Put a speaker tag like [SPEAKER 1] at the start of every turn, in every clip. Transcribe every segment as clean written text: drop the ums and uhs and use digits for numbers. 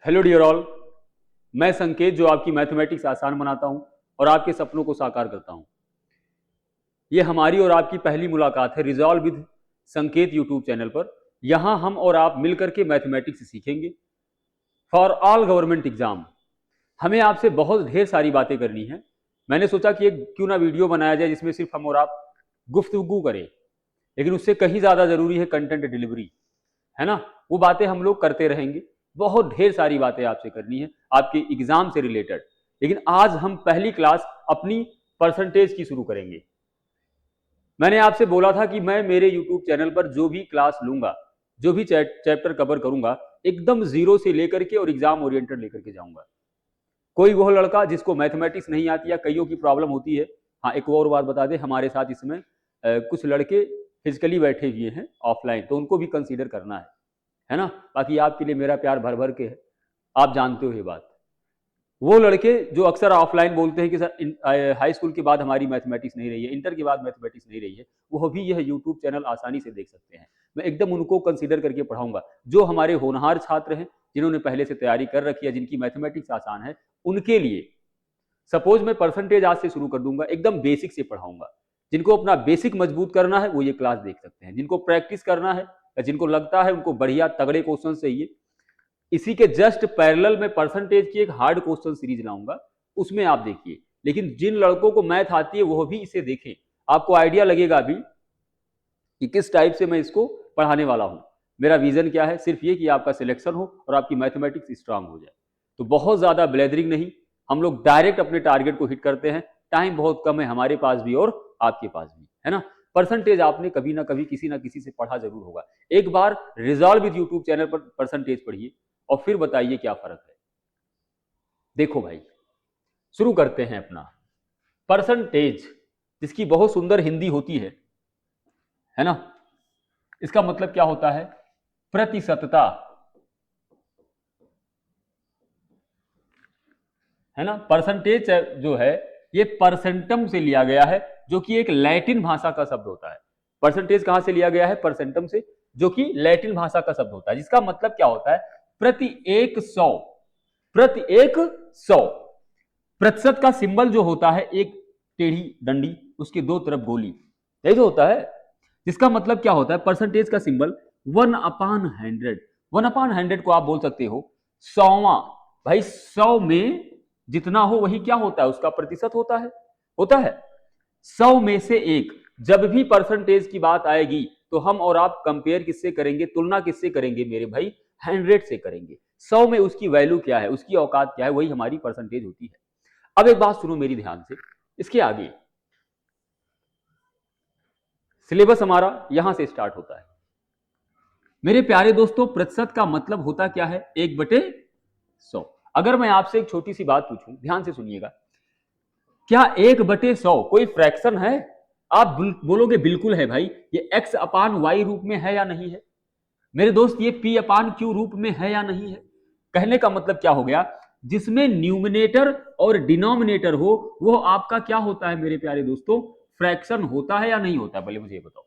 [SPEAKER 1] Hello dear all, मैं संकेत जो आपकी मैथमेटिक्स आसान बनाता हूं और आपके सपनों को साकार करता हूं। ये हमारी और आपकी पहली मुलाकात है रिजॉल्व विद संकेत यूट्यूब चैनल पर। यहां हम और आप मिलकर के मैथमेटिक्स सीखेंगे फॉर ऑल गवर्नमेंट एग्जाम। हमें आपसे बहुत ढेर सारी बातें करनी है। मैंने सोचा कि एक क्यों ना वीडियो बनाया जाए जिसमें सिर्फ हम और आप गुफ्तगू करें, लेकिन उससे कहीं ज्यादा जरूरी है कंटेंट डिलीवरी, है ना। वो बातें हम लोग करते रहेंगे, बहुत ढेर सारी बातें आपसे करनी है आपके एग्जाम से रिलेटेड। लेकिन आज हम पहली क्लास अपनी परसेंटेज की शुरू करेंगे। मैंने आपसे बोला था कि मैं मेरे यूट्यूब चैनल पर जो भी क्लास लूंगा, जो भी चैप्टर कवर करूंगा, एकदम जीरो से लेकर के और एग्जाम ओरिएंटेड लेकर के जाऊंगा। कोई वो लड़का जिसको मैथमेटिक्स नहीं आती या कईयों की प्रॉब्लम होती है। हाँ, एक और बात बता दें, हमारे साथ इसमें कुछ लड़के फिजिकली बैठे हुए हैं ऑफलाइन, तो उनको भी कंसीडर करना है ना। बाकी आपके लिए मेरा प्यार भर भर के है, आप जानते हो ये बात। वो लड़के जो अक्सर ऑफलाइन बोलते हैं कि सर हाई स्कूल के बाद हमारी मैथमेटिक्स नहीं रही है, इंटर के बाद मैथमेटिक्स नहीं रही है, वो भी यह यूट्यूब चैनल आसानी से देख सकते हैं। मैं एकदम उनको कंसीडर करके पढ़ाऊंगा। जो हमारे होनहार छात्र हैं, जिन्होंने पहले से तैयारी कर रखी है, जिनकी मैथमेटिक्स आसान है, उनके लिए सपोज मैं परसेंटेज आज से शुरू कर दूंगा, एकदम बेसिक से पढ़ाऊंगा। जिनको अपना बेसिक मजबूत करना है वो ये क्लास देख सकते हैं। जिनको प्रैक्टिस करना है या जिनको लगता है उनको बढ़िया तगड़े क्वेश्चन चाहिए, इसी के जस्ट पैरेलल में परसेंटेज की एक हार्ड क्वेश्चन सीरीज लाऊंगा, उसमें आप देखिए। लेकिन जिन लड़कों को मैथ आती है वो भी इसे देखें, आपको आइडिया लगेगा अभी कि किस टाइप से मैं इसको पढ़ाने वाला हूं। मेरा विजन क्या है? सिर्फ ये कि आपका सिलेक्शन हो और आपकी मैथमेटिक्स स्ट्रांग हो जाए। तो बहुत ज्यादा ब्लेदरिंग नहीं, हम लोग डायरेक्ट अपने टारगेट को हिट करते हैं। टाइम बहुत कम है हमारे पास भी और आपके पास भी, है ना। परसेंटेज आपने कभी ना कभी किसी ना किसी से पढ़ा जरूर होगा। एक बार रिजॉल्व विद यूट्यूब चैनल पर परसेंटेज पढ़िए और फिर बताइए क्या फर्क है। देखो भाई, शुरू करते हैं अपना परसेंटेज, जिसकी बहुत सुंदर हिंदी होती है ना। इसका मतलब क्या होता है? प्रतिशतता, है ना। परसेंटेज जो है ये परसेंटम से लिया गया है, जो कि एक लैटिन भाषा का शब्द होता है। परसेंटेज कहां से लिया गया है? परसेंटम से, जो कि लैटिन भाषा का शब्द होता है, जिसका मतलब क्या होता है? प्रति 100, प्रति 100। प्रतिशत का सिंबल जो होता है एक टेढ़ी डंडी, उसके दो तरफ गोली, यही जो होता है। जिसका मतलब क्या होता है? परसेंटेज का सिंबल 1/100। 1/100 को आप बोल सकते हो 100वां। भाई 100 में जितना हो वही क्या होता है? उसका प्रतिशत होता है 100 में से 1। जब भी परसेंटेज की बात आएगी तो हम और आप कंपेयर किससे करेंगे? तुलना किससे करेंगे मेरे भाई? 100 से करेंगे। 100 में उसकी वैल्यू क्या है, उसकी औकात क्या है, वही हमारी परसेंटेज होती है। अब एक बात सुनो मेरी ध्यान से, इसके आगे सिलेबस हमारा यहां से स्टार्ट होता है। मेरे प्यारे दोस्तों, प्रतिशत का मतलब होता क्या है? 1/100। अगर मैं आपसे एक छोटी सी बात पूछूं, ध्यान से सुनिएगा, क्या 1/100 कोई फ्रैक्शन है? आप बोलोगे बिल्कुल है भाई। ये x/y रूप में है या नहीं है? मेरे दोस्त ये p/q रूप में है या नहीं है? कहने का मतलब क्या हो गया? जिसमें न्यूमिनेटर और डिनोमिनेटर हो वो आपका क्या होता है मेरे प्यारे दोस्तों? फ्रैक्शन होता है या नहीं होता? पहले मुझे बताओ।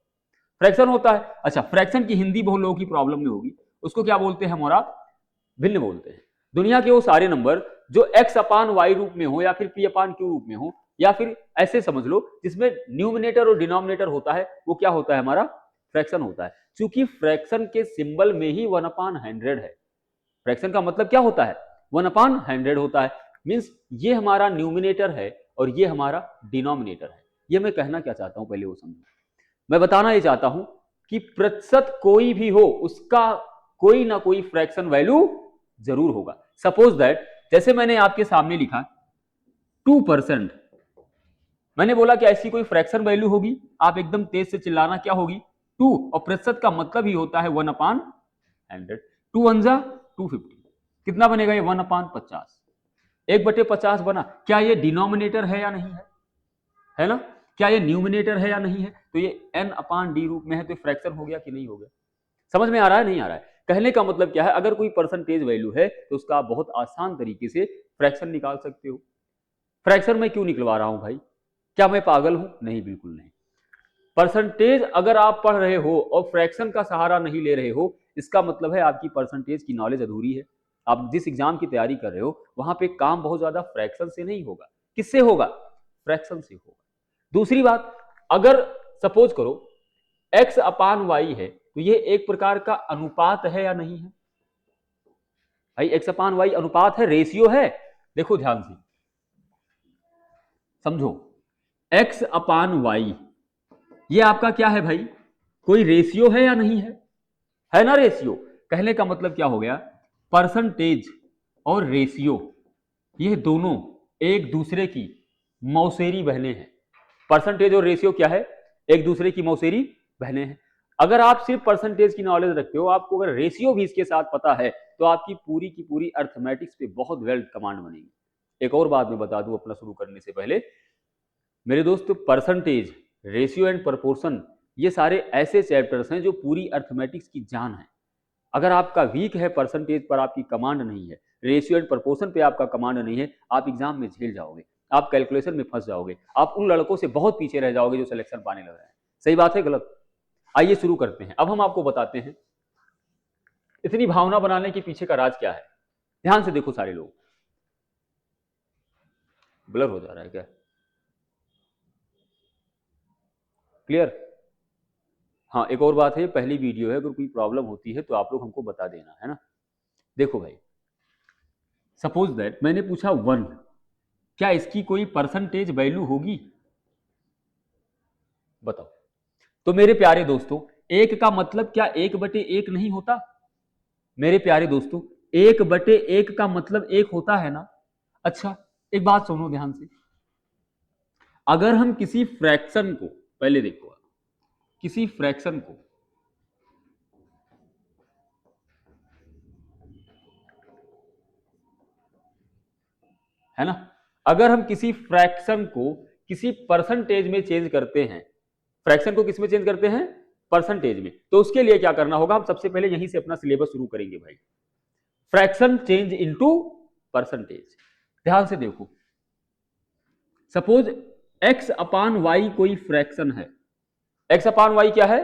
[SPEAKER 1] फ्रैक्शन होता है। अच्छा, फ्रैक्शन की हिंदी बहुत लोगों की प्रॉब्लम में होगी, उसको क्या बोलते हैं हम और आप? भिन्न बोलते हैं। दुनिया के वो सारे नंबर जो x/y रूप में हो या फिर p/q रूप में हो, या फिर ऐसे समझ लो जिसमें न्यूमिनेटर और डिनोमिनेटर होता है, वो क्या होता है? हमारा फ्रैक्शन होता है। क्योंकि फ्रैक्शन के सिंबल में ही 1/100 है। फ्रैक्शन का मतलब क्या होता है? 1/100 होता है। मींस ये हमारा न्यूमिनेटर है और ये हमारा डिनोमिनेटर है। ये मैं कहना क्या चाहता हूं पहले वो समझो। मैं बताना ये चाहता हूं कि प्रतिशत कोई भी हो उसका कोई ना कोई फ्रैक्शन वैल्यू जरूर होगा। सपोज दैट, जैसे मैंने आपके सामने लिखा 2%, मैंने बोला कि ऐसी कोई फ्रैक्शन वैल्यू होगी? आप एकदम तेज से चिल्लाना, क्या होगी? 2। और प्रतिशत का मतलब ही होता है 1/100। 2 1 जा 250, कितना बनेगा ये? 1/50। 1/50 बना। क्या ये डिनोमिनेटर है या नहीं है ना? क्या ये न्यूमिनेटर है या नहीं है? तो ये n/d रूप में है, तो फ्रैक्शन हो गया कि नहीं हो गया? समझ में आ रहा है नहीं आ रहा है? कहने का मतलब क्या है? अगर कोई परसेंटेज वैल्यू है तो उसका आप बहुत आसान तरीके से फ्रैक्शन निकाल सकते हो। फ्रैक्शन में क्यों निकलवा रहा हूं भाई? क्या मैं पागल हूं? नहीं, बिल्कुल नहीं। परसेंटेज अगर आप पढ़ रहे हो और फ्रैक्शन का सहारा नहीं ले रहे हो, इसका मतलब है आपकी परसेंटेज की नॉलेज अधूरी है। आप जिस एग्जाम की तैयारी कर रहे हो वहां पे काम बहुत ज्यादा फ्रैक्शन से नहीं होगा, किससे होगा? फ्रैक्शन से होगा। दूसरी बात, अगर सपोज करो x अपान y है तो ये एक प्रकार का अनुपात है या नहीं है? भाई x अपान y अनुपात है, रेशियो है। देखो ध्यान से समझो, x अपान y ये आपका क्या है भाई? कोई रेशियो है या नहीं है ना रेशियो। कहने का मतलब क्या हो गया, परसेंटेज और रेशियो ये दोनों एक दूसरे की मौसेरी बहनें हैं। परसेंटेज और रेशियो क्या है? एक दूसरे की मौसेरी बहनें हैं। अगर आप सिर्फ परसेंटेज की नॉलेज रखते हो, आपको अगर रेशियो भी इसके साथ पता है तो आपकी पूरी की पूरी अर्थमेटिक्स पे बहुत वेल कमांड बनेगी। एक और बात मैं बता दूं अपना शुरू करने से पहले, मेरे दोस्त, परसेंटेज, रेशियो एंड प्रोपोर्शन ये सारे ऐसे चैप्टर्स हैं जो पूरी अर्थमेटिक्स की जान है। अगर आपका वीक है, परसेंटेज पर आपकी कमांड नहीं है, रेशियो एंड प्रोपोर्शन पे आपका कमांड नहीं है, आप एग्जाम में झेल जाओगे, आप कैलकुलेशन में फंस जाओगे, आप उन लड़कों से बहुत पीछे रह जाओगे जो सिलेक्शन पाने लग रहे हैं। सही बात है गलत? आइए शुरू करते हैं। अब हम आपको बताते हैं इतनी भावना बनाने के पीछे का राज क्या है। ध्यान से देखो सारे लोग, ब्लर हो जा रहा है क्या? क्लियर? हाँ, एक और बात है, पहली वीडियो है, अगर कोई प्रॉब्लम होती है तो आप लोग हमको बता देना, है ना। देखो भाई, सपोज दैट मैंने पूछा 1, क्या इसकी कोई परसेंटेज वैल्यू होगी? बताओ। तो मेरे प्यारे दोस्तों, एक का मतलब क्या 1/1 नहीं होता? मेरे प्यारे दोस्तों, 1/1 का मतलब 1 होता है ना। अच्छा, एक बात सुनो ध्यान से, अगर हम किसी फ्रैक्शन को, पहले देखो, किसी फ्रैक्शन को है ना, अगर हम किसी फ्रैक्शन को किसी परसेंटेज में चेंज करते हैं, फ्रैक्शन को किस में चेंज करते हैं? परसेंटेज में। तो उसके लिए क्या करना होगा, हम सबसे पहले यहीं से अपना सिलेबस शुरू करेंगे भाई। Fraction change into percentage. ध्यान से देखो, सपोज x अपान वाई कोई फ्रैक्शन है, x अपान वाई क्या है?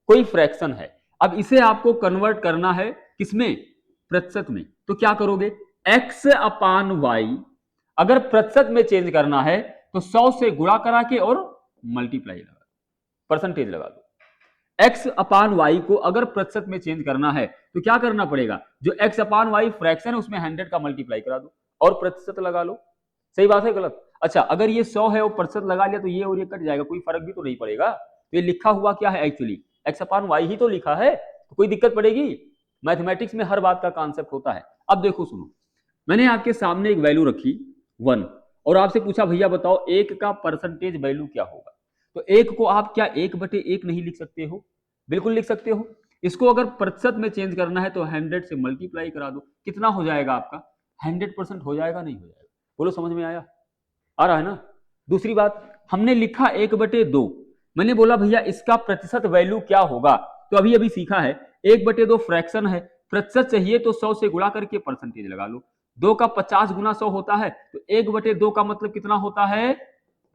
[SPEAKER 1] कोई फ्रैक्शन है। अब इसे आपको कन्वर्ट करना है किसमें? प्रतिशत में। तो क्या करोगे, x अपान वाई अगर प्रतिशत में चेंज करना है तो 100 से गुणा करा के और मल्टीप्लाई लगा, परसेंटेज लगा दो। x अपान वाई को अगर प्रतिशत में चेंज करना है तो क्या करना पड़ेगा, जो x अपान वाई फ्रैक्शन है उसमें 100 का मल्टीप्लाई करा दो और प्रतिशत लगा लो। सही बात है गलत? अच्छा, अगर ये 100 है और प्रतिशत लगा लिया तो ये और ये कट जाएगा, कोई फर्क भी तो नहीं पड़ेगा। तो ये लिखा हुआ क्या है actually? x upon why he तो लिखा है, तो कोई दिक्कत पड़ेगी? मैथमेटिक्स में हर बात का कॉन्सेप्ट होता है। अब देखो सुनो, मैंने आपके सामने एक वैल्यू रखी 1 और आपसे पूछा भैया बताओ 1 का परसेंटेज वैल्यू क्या होगा। तो 1 को आप क्या 1/1 नहीं लिख सकते हो? बिल्कुल लिख सकते हो। इसको अगर प्रतिशत में चेंज करना है तो 100 से मल्टीप्लाई करा दो, कितना हो जाएगा आपका? 100% हो जाएगा, नहीं हो जाएगा? बोलो, समझ में आया? आ रहा है ना। दूसरी बात, हमने लिखा 1/2, मैंने बोला भैया इसका प्रतिशत वैल्यू क्या होगा। तो अभी अभी सीखा है 1/2 फ्रैक्शन है, प्रतिशत चाहिए तो 100 से गुणा करके परसेंटेज लगा लो। 2 का 50 गुना 100 होता है, तो 1/2 का मतलब कितना होता है?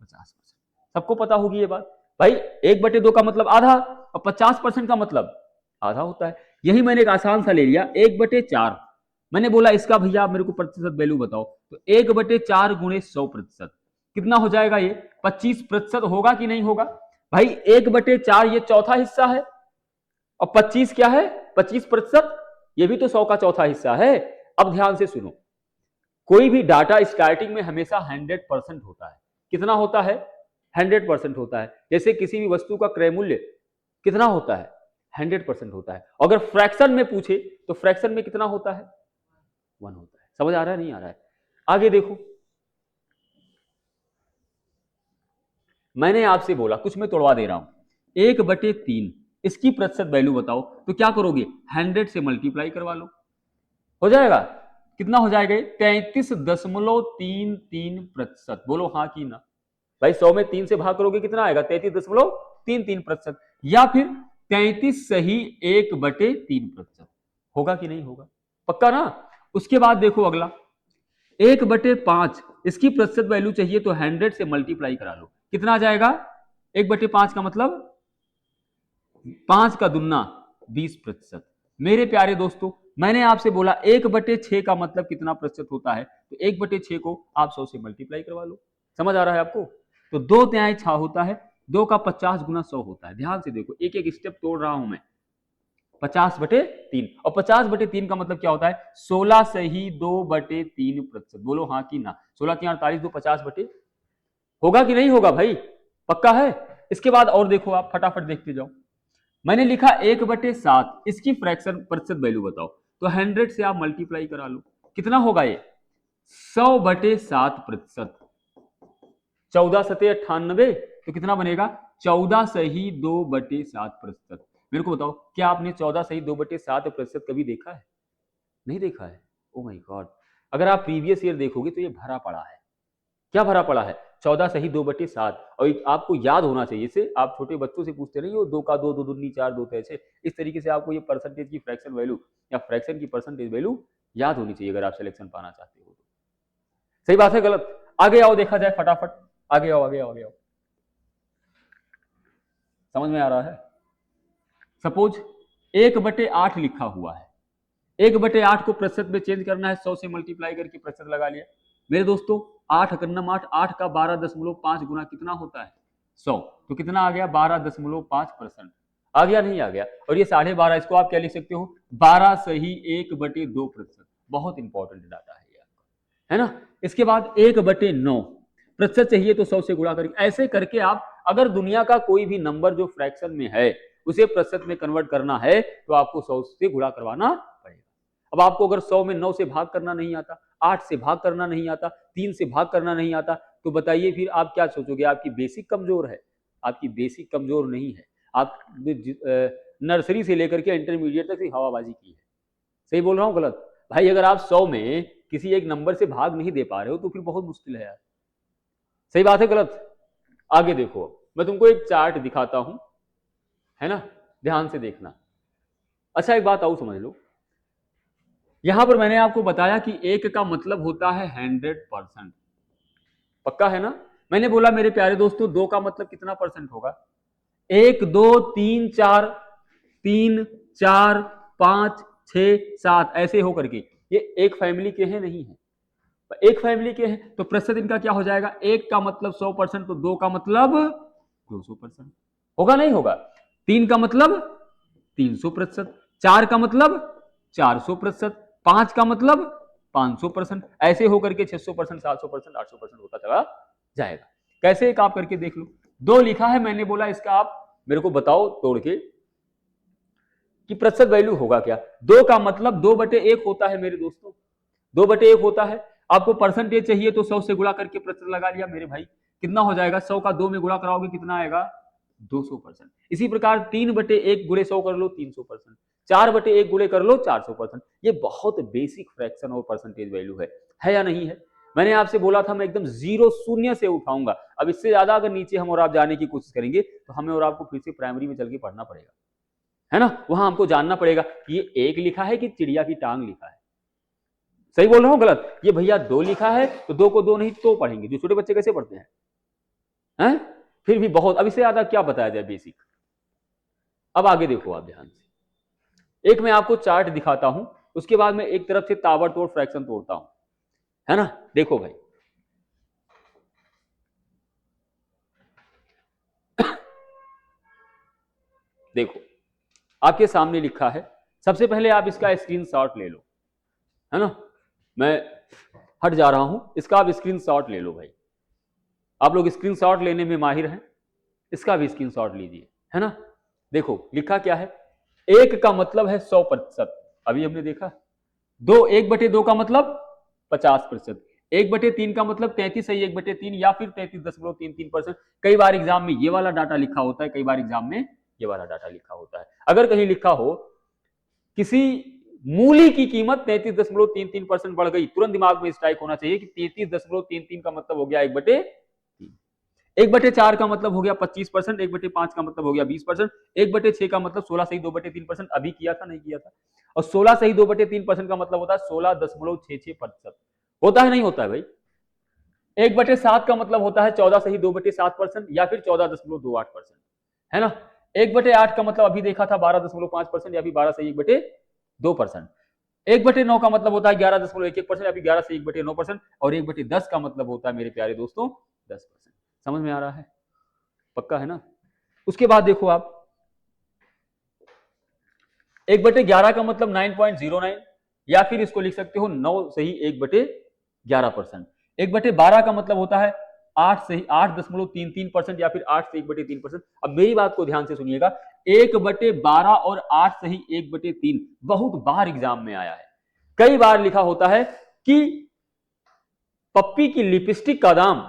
[SPEAKER 1] 50%। सबको पता होगी ये बात भाई। 1/2 का मतलब आधा और 50% का मतलब आधा होता है। यही मैंने एक आसान सा ले लिया 1/4। मैंने बोला इसका भैया मेरे को प्रतिशत वैल्यू बताओ, तो 1/4 गुणे 100% कितना हो जाएगा? ये 25% होगा कि नहीं होगा? भाई 1/4 ये चौथा हिस्सा है और 25 क्या है? 25%, ये भी तो 100 का चौथा हिस्सा है। अब ध्यान से सुनो, कोई भी डाटा स्टार्टिंग में हमेशा 100% होता है। कितना होता है? 100% होता है। जैसे किसी भी वस्तु का क्रय मूल्य कितना होता है? 100% होता है। अगर फ्रैक्शन में पूछे तो फ्रैक्शन में कितना होता है? 1 होता है। समझ आ रहा है, नहीं आ रहा है? आगे देखो, मैंने आपसे बोला, कुछ मैं तोड़वा दे रहा हूं, 1/3 इसकी प्रतिशत वैल्यू बताओ। तो क्या करोगे? 100 से मल्टीप्लाई करवा लो, हो जाएगा। कितना हो जाएगा? 33.33%। बोलो हाँ कि ना। भाई 100 में 3 से भाग करोगे कितना आएगा? 33.33%। या फिर 33 सही 1/3%। होगा कि नहीं होगा? पक्का ना। उसके बाद देखो अगला 1/5 इसकी प्रतिशत वैल्यू चाहिए तो 100 से मल्टीप्लाई करा लो, कितना आ जाएगा? 1/5 का मतलब 5 का दुना 20%। मेरे प्यारे दोस्तों, मैंने आपसे बोला 1/6 का मतलब कितना प्रतिशत होता है, तो 1/6 को आप 100 से मल्टीप्लाई करवा लो। समझ आ रहा है आपको? तो 2/6 होता है, 2 का 50 गुना 100 होता है। ध्यान से देखो, एक एक स्टेप तोड़ रहा हूं मैं। 50/3, और 50/3 का मतलब क्या होता है? 16 से ही 2/3%। बोलो हाँ कि ना। 16 3 48, 2 50 होगा कि नहीं होगा भाई? पक्का है? इसके बाद और देखो, आप फटाफट देखते जाओ। मैंने लिखा 1/7, इसकी फ्रैक्शन प्रतिशत वैल्यू बताओ, तो 100 से आप मल्टीप्लाई करा लो। कितना होगा ये? 100/7%। 14 सते 98, तो कितना बनेगा? 14 से ही 2/7%। मेरे को बताओ, क्या आपने 14 से ही 2/7% कभी देखा है? नहीं देखा है। ओ माय गॉड, अगर आप प्रीवियस ईयर देखोगे तो ये भरा पड़ा है। क्या भरा पड़ा है? 14 सही 2/7। और आपको याद होना चाहिए, से आप छोटे बच्चों से पूछते नहीं हो, 2 का 2, 2 दूनी 4, 2 ऐसे। इस तरीके से आपको ये परसेंटेज की फ्रैक्शन वैल्यू या फ्रैक्शन की परसेंटेज वैल्यू याद होनी चाहिए अगर आप सिलेक्शन पाना चाहते हो तो। सही बात है गलत? आगे आओ, देखा जाए फटाफट। आगे आओ, आगे आओ, आगे आओ। समझ में आ रहा है? सपोज 1/8 लिखा हुआ है। 1/8 को प्रतिशत में चेंज करना है, 100 से मल्टीप्लाई करके प्रतिशत लगा लिया। मेरे दोस्तों 8 करना 8, 8 का 12.5 गुना कितना होता है? 100। तो कितना आ गया? 12.5%। आ गया नहीं आ गया? और ये 12.5, इसको आप क्या लिख सकते हो? 12 सही 1/2%। बहुत इंपॉर्टेंट डाटा है ये आपका, है ना? इसके बाद 1/9 प्रतिशत चाहिए, तो 100 से गुणा करके, ऐसे करके आप अगर दुनिया का कोई भी नंबर जो फ्रैक्शन में है उसे प्रतिशत में कन्वर्ट करना है तो आपको 100 से गुणा करवाना पड़ेगा। अब आपको अगर 100 में 9 से भाग करना नहीं आता, 8 से भाग करना नहीं आता, 3 से भाग करना नहीं आता, तो बताइए फिर आप क्या सोचोगे? आपकी बेसिक कमजोर है? आपकी बेसिक कमजोर नहीं है, आप नर्सरी से लेकर के इंटरमीडिएट तक हवाबाजी की है। सही बोल रहा हूँ गलत? भाई अगर आप 100 में किसी एक नंबर से भाग नहीं दे पा रहे हो तो फिर बहुत मुश्किल है यार। सही बात है गलत? आगे देखो, मैं तुमको एक चार्ट दिखाता हूं, है ना? ध्यान से देखना। अच्छा एक बात आओ समझ लो, यहां पर मैंने आपको बताया कि 1 का मतलब होता है 100%। पक्का है ना? मैंने बोला मेरे प्यारे दोस्तों 2 का मतलब कितना परसेंट होगा? 1 2 3 4, 3 4 5 6 7 ऐसे हो करके। ये एक फैमिली के हैं नहीं है? एक फैमिली के हैं तो प्रतिशत इनका क्या हो जाएगा? 1 का मतलब 100%, तो 2 का मतलब 200%। होगा नहीं होगा? 3 का मतलब 300%, 4 का मतलब 400%, 5 का मतलब 500%, ऐसे होकर के 600%, 700%, 800% होता चला जाएगा। कैसे? एक आप करके देख लो। 2 लिखा है, मैंने बोला इसका आप मेरे को बताओ तोड़ के कि प्रतिशत वैल्यू होगा क्या। 2 का मतलब 2/1 होता है मेरे दोस्तों, 2/1 होता है। आपको परसेंटेज चाहिए तो 100 से गुणा करके प्रतिशत लगा लिया मेरे भाई। कितना हो जाएगा? 100 का 2 में गुणा कराओगे कितना आएगा? 200%। इसी प्रकार 3/1 गुणे 100 कर लो 300%, 4/1 गुणे कर लो 400%। ये बहुत बेसिक फ्रैक्शन और परसेंटेज वैल्यू है या नहीं है? मैंने आपसे बोला था मैं एकदम जीरो शून्य से उठाऊंगा। अब इससे ज्यादा अगर नीचे हम और आप जाने की कोशिश करेंगे तो हमें और आपको फिर से प्राइमरी में चल के पढ़ना पड़ेगा, है ना? वहां हमको जानना पड़ेगा कि ये 1 लिखा है कि चिड़िया की टांग लिखा है। सही बोल रहा हूं गलत? ये भैया 2 लिखा है तो 2 को 2 नहीं तो पढ़ेंगे। जो छोटे बच्चे कैसे पढ़ते हैं? फिर भी बहुत, अब इससे ज्यादा क्या बताया जाए बेसिक। अब आगे देखो आप ध्यान से, एक मैं आपको चार्ट दिखाता हूं, उसके बाद मैं एक तरफ से ताबड़तोड़ फ्रैक्शन तोड़ता हूं, है ना? देखो भाई, देखो आपके सामने लिखा है। सबसे पहले आप इसका स्क्रीनशॉट ले लो, है ना? मैं हट जा रहा हूं, इसका आप स्क्रीनशॉट ले लो भाई। आप लोग स्क्रीनशॉट लेने में माहिर हैं, इसका भी स्क्रीनशॉट लीजिए, है ना? देखो लिखा क्या है? 1 का मतलब है 100%, अभी हमने देखा। 1/2 का मतलब 50%, 1/3 का मतलब 33 सही 1/3 या फिर 33.33%। कई बार एग्जाम में ये वाला डाटा लिखा होता है, कई बार एग्जाम में ये वाला डाटा लिखा होता है। अगर कहीं लिखा हो किसी मूली की कीमत 33.33% बढ़ गई, तुरंत दिमाग में स्ट्राइक होना चाहिए कि 33.33 का मतलब हो गया 1/3, 1/4 का मतलब हो गया 25%, 1/5 का मतलब हो गया 20%, 1/6 का मतलब 16 सही 2/3%। अभी किया था नहीं किया था? और 16 सही 2/3% का मतलब होता है 16.66%। होता है नहीं होता है भाई? 1/7 का मतलब होता है 14 सही 2/7% या फिर 14.28%, है ना? 1/8 का मतलब अभी देखा था 12.5% या फिर 12 सही 1/2%। 1/9 का मतलब होता है 11.11% या फिर 11 से 1/9%, और 1/10 का मतलब होता है मेरे प्यारे दोस्तों 10%। समझ में आ रहा है? पक्का है ना? उसके बाद देखो आप 1/11 का मतलब 9.09, या फिर इसको लिख सकते हो 9 से ही 1/11%। 1/12 का मतलब होता है 8 से ही 8.33%, या फिर 8 से 1/3%। अब मेरी बात को ध्यान से सुनिएगा, 1/12 और 8 से ही 1/3 बहुत बार एग्जाम में आया है। कई बार लिखा होता है कि पप्पी की लिपस्टिक का दाम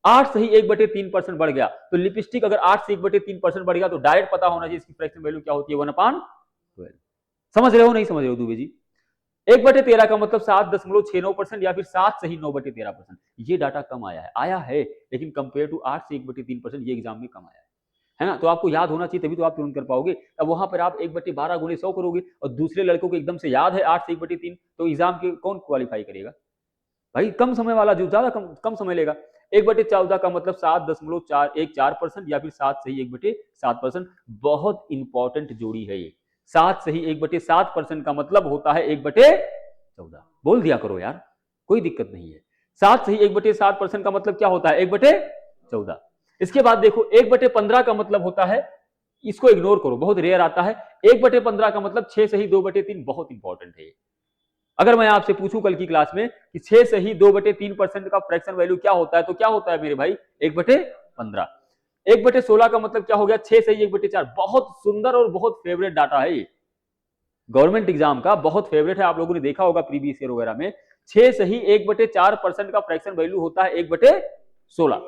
[SPEAKER 1] 8 से ही 1/3% बढ़ गया, तो लिपस्टिक अगर 8 से 1/3% बढ़ गया तो डायरेक्ट पता होना चाहिए इसकी फ्रैक्शन वैल्यू क्या होती है, 1/12। समझ रहे हो नहीं समझ रहे हो दुबे जी? 1/13 का मतलब 7.69%, या फिर 7 से ही 9/13%। ये डाटा कम आया है, लेकिन कंपेयर टू 8 से 1/3% ये एग्जाम में कम आया है ना? तो आपको याद होना चाहिए, तभी तो आप तुरंत कर पाओगे। अब वहां पर आप 1/12 गुणे 100 करोगे, और दूसरे लड़कों को एकदम से याद है 8 से 1/3, तो एग्जाम के कौन क्वालिफाई करेगा भाई? कम समय वाला जो ज्यादा कम समय लेगा। 1/14 का मतलब 7.414%, या फिर 7 से ही 1/7%। बहुत इंपॉर्टेंट जोड़ी है ये। 7 से ही 1/7% का मतलब होता है 1/14। बोल दिया करो यार, कोई दिक्कत नहीं है। 7 से ही 1/7% का मतलब क्या होता है, 1/14। इसके बाद देखो 1/15 का मतलब होता है, इसको इग्नोर करो, बहुत रेयर आता है। 1/15 का मतलब 6 से ही 2/3, बहुत इंपॉर्टेंट है। अगर मैं आपसे पूछूं कल की क्लास में कि 6 से ही 2/3% का फ्रैक्शन वैल्यू क्या होता है, तो क्या होता है मेरे भाई, 1/15। 1/16 का मतलब क्या हो गया, 6 से ही 1/4। बहुत सुंदर और बहुत फेवरेट डाटा है ये, गवर्नमेंट एग्जाम का बहुत फेवरेट है। आप लोगों ने देखा होगा प्रीवियस ईयर वगैरह में, 6 से ही 1/4% का फ्रैक्शन वैल्यू होता है 1/16।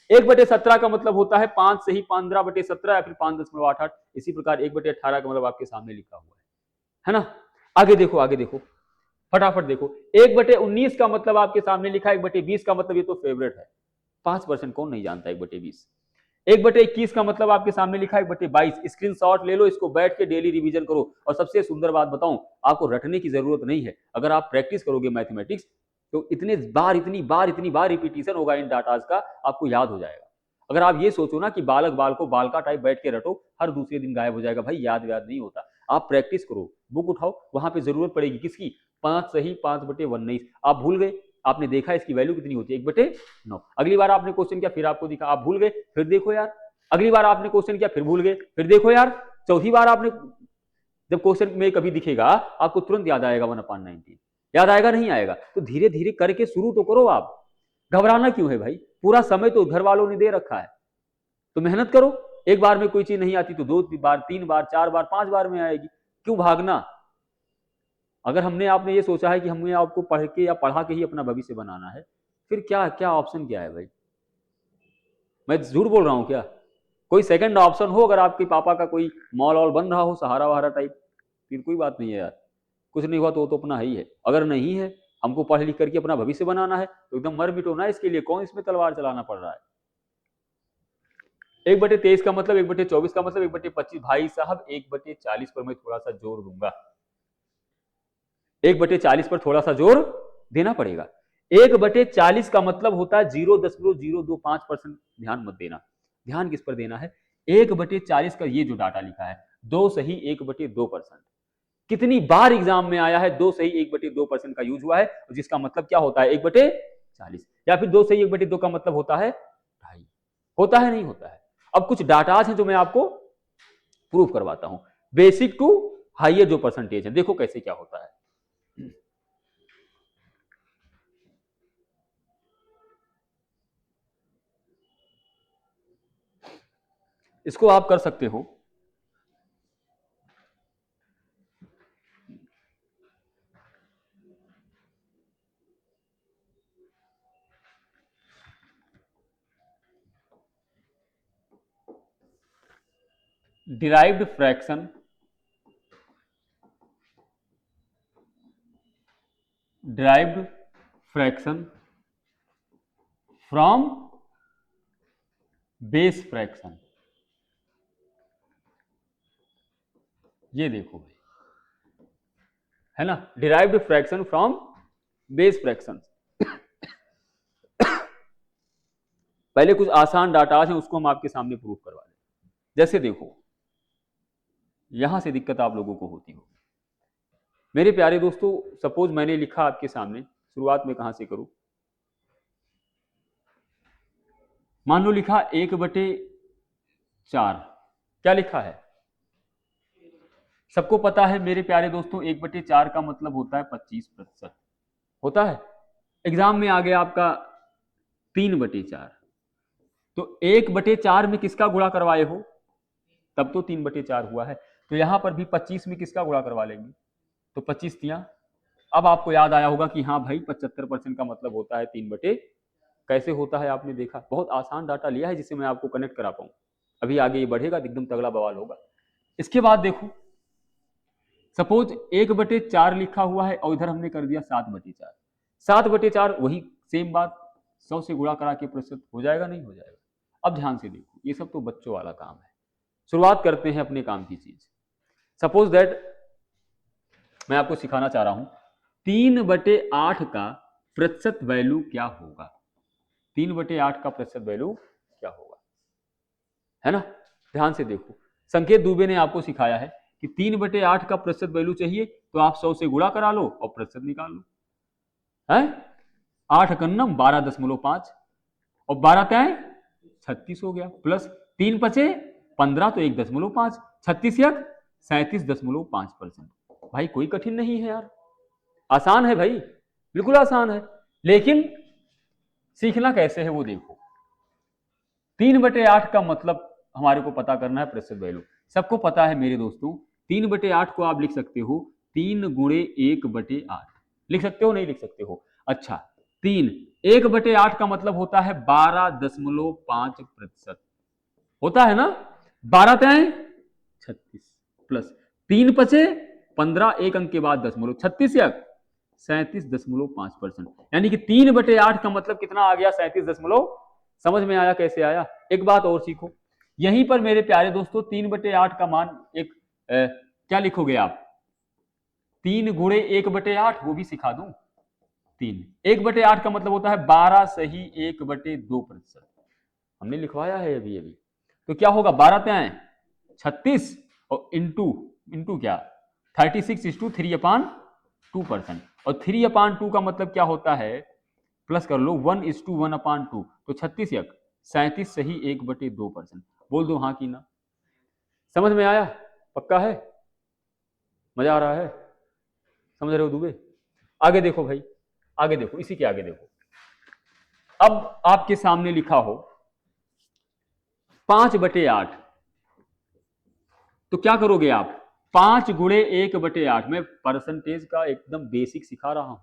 [SPEAKER 1] 1/17 का मतलब होता है 5 से ही 15/17, या फिर 5.88। इसी प्रकार 1/18 का मतलब आपके सामने लिखा हुआ है ना? आगे देखो, आगे देखो, फटाफट देखो। 1/19 का मतलब आपके सामने लिखा है, 1/20 का मतलब ये तो फेवरेट है, 5% कौन नहीं जानता 1/20। 1/21 का मतलब आपके सामने लिखा है 1/22। स्क्रीनशॉट ले लो, इसको बैठ के डेली रिवीजन करो। और सबसे सुंदर बात बताऊं, आपको रटने की जरूरत नहीं है। अगर आप प्रैक्टिस करोगे मैथमेटिक्स, तो इतनी बार रिपीटिशन होगा इन डाटाज का, आपको याद हो जाएगा। अगर आप ये सोचो ना कि बालक बाल को बाल का टाइप बैठ के रटो, हर दूसरे दिन गायब हो जाएगा भाई, याद नहीं होता। आप प्रैक्टिस करो, बुक उठाओ, वहां पे जरूरत पड़ेगी किसकी, 5 सही 5/19। आप भूल गए, आपने देखा इसकी वैल्यू कितनी होती है, 1/9। अगली बार आपने क्वेश्चन किया, फिर आपको दिखा, आप भूल गए, फिर देखो यार। अगली बार आपने क्वेश्चन किया, फिर भूल गए, फिर देखो यार। चौथी बार आपने, जब क्वेश्चन में कभी दिखेगा, आपको तुरंत याद आएगा 1/19। याद आएगा नहीं आएगा? तो धीरे धीरे करके शुरू तो करो आप, घबराना क्यों है भाई? पूरा समय तो घर वालों ने दे रखा है, तो मेहनत करो। एक बार में कोई चीज नहीं आती तो 2 बार, 3 बार, 4 बार, 5 बार में आएगी। क्यों भागना? अगर हमने आपने ये सोचा है कि हमें आपको पढ़ के या पढ़ा के ही अपना भविष्य बनाना है, फिर क्या क्या ऑप्शन क्या है भाई? मैं झूठ बोल रहा हूं क्या? कोई सेकंड ऑप्शन हो, अगर आपके पापा का कोई मॉल वॉल बन रहा हो, सहारा वहारा टाइप, फिर कोई बात नहीं है यार। कुछ नहीं हुआ तो अपना ही है। अगर नहीं है, हमको पढ़ लिख करके अपना भविष्य बनाना है, तो एकदम मर मिटो ना इसके लिए, कौन इसमें तलवार चलाना पड़ रहा है? 1/23 का मतलब, 1/24 का मतलब, 1/25। भाई साहब 1/40 पर मैं थोड़ा सा जोर दूंगा, 1/40 पर थोड़ा सा जोर देना पड़ेगा। 1/40 का मतलब होता है 0.025%। ध्यान मत देना, ध्यान किस पर देना है, 1/40 का ये जो डाटा लिखा है, 2 सही 1/2%। कितनी बार एग्जाम में आया है 2 सही 1/2% का यूज हुआ है, जिसका मतलब क्या होता है 1/40, या फिर 2 सही 1/2 का मतलब होता है 2.5। होता है नहीं होता है? अब कुछ डाटाज हैं जो मैं आपको प्रूफ करवाता हूं, बेसिक टू हाइयर जो परसेंटेज है, देखो कैसे क्या होता है। इसको आप कर सकते हो, derived fraction, derived fraction from base fraction. ये देखो भाई, है ना, derived fraction from base fraction. पहले कुछ आसान डाटाज हैं, उसको हम आपके सामने प्रूफ करवा दें। जैसे देखो, यहां से दिक्कत आप लोगों को होती हो, मेरे प्यारे दोस्तों, सपोज मैंने लिखा आपके सामने, शुरुआत में कहां से करूं, मान लो लिखा 1/4। क्या लिखा है? सबको पता है मेरे प्यारे दोस्तों 1/4 का मतलब होता है 25%। होता है। एग्जाम में आ गया आपका 3/4, तो 1/4 में किसका गुणा करवाए हो, तब तो 3/4 हुआ है। तो यहां पर भी 25 में किसका गुणा करवा लेंगे, तो 25 तियां। अब आपको याद आया होगा कि हाँ भाई 75% का मतलब होता है 3/। कैसे होता है आपने देखा, बहुत आसान डाटा लिया है जिससे मैं आपको कनेक्ट करा पाऊं। अभी आगे ये बढ़ेगा तो एकदम तगड़ा बवाल होगा। इसके बाद देखो, सपोज 1/4 लिखा हुआ है और इधर हमने कर दिया 7/4। 7/4 वही सेम बात, 100 से गुणा करा के प्रतिशत हो जाएगा, नहीं हो जाएगा। अब ध्यान से देखो, ये सब तो बच्चों वाला काम है। शुरुआत करते हैं अपने काम की चीज। सपोज दैट मैं आपको सिखाना चाह रहा हूं 3/8 का प्रतिशत वैल्यू क्या होगा। 3/8 का प्रतिशत वैल्यू क्या होगा, है ना? ध्यान से देखो, संकेत दुबे ने आपको सिखाया है कि 3/8 का प्रतिशत वैल्यू चाहिए तो आप 100 से गुणा करा लो और प्रतिशत निकाल लो। है 8 कन्नम 12.5 और 12 तय 36 हो गया, प्लस 3 पचे 15 तो 1.5, 36 यक 37.5%। भाई कोई कठिन नहीं है यार, आसान है भाई, बिल्कुल आसान है। लेकिन सीखना कैसे है वो देखो। 3/8 का मतलब हमारे को पता करना है प्रतिशत वैल्यू। सबको पता है मेरे दोस्तों 3/8 को आप लिख सकते हो 3 गुणे 1/8। लिख सकते हो, नहीं लिख सकते हो? अच्छा, 3 1/8 का मतलब होता है 12.5%। होता है ना? 12 तय 36 प्लस 3 पचे 15, एक अंक के बाद दशमलव, 36 या 37.5%। यानी कि 3/8 का मतलब कितना आ गया? 37। समझ में आया कैसे आया? एक बात और सीखो, यहीं पर मेरे प्यारे दोस्तों 3/8 का मान एक क्या लिखोगे आप? 3 गुणे 1/8, वो भी सिखा दूं। 3 1/8 का मतलब होता है 12 सही 1/2%। हमने लिखवाया है अभी अभी। तो क्या होगा? 12 त्याएं 36 और इंटू क्या 36/3/2%। और 3/2 का मतलब क्या होता है? प्लस कर लो 1:1/2, तो 36 यक 37 सही 1/2%। बोल दो हाँ कि ना। समझ में आया? पक्का है? मजा आ रहा है? समझ रहे हो दुबे? आगे देखो भाई, आगे देखो, इसी के आगे देखो। अब आपके सामने लिखा हो 5/8, तो क्या करोगे आप? 5 गुणे 1/8। मैं परसेंटेज का एकदम बेसिक सिखा रहा हूं,